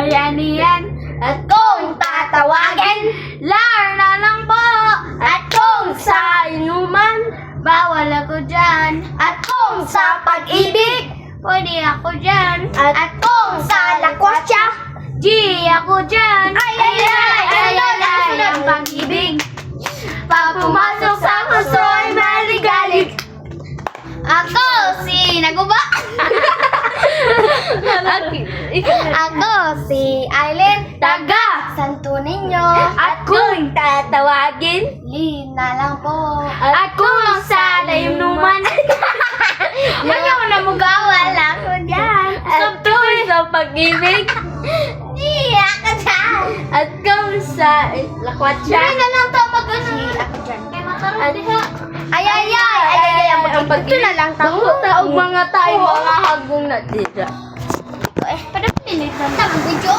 Ayan yan. At kung tatawagin, lar na lang po. At kung sa inuman, bawal ako dyan. At kung sa pag-ibig, pwede ako dyan. At kung sa lakwatsa, G ako dyan. Ay, ang pag-ibig. Pag pumasok sa puso ay maligalig. Ako si Naguba. Ako si Aileen, taga Santo Niño. At kung tatawagin, Lina lang po. At kung sa layunuman, ayaw na mugawal ako dyan. At kung sa pag-ibig, di ako dyan. At kung sa lakwatsa, hindi na lang ito mag-ano. Ako dyan. Kaya mataroon diha. Ay, ang pag-ibig. Ito na lang tayo. Taog mga tayo, mga hagong na dito. Pada pilit na. Tapos video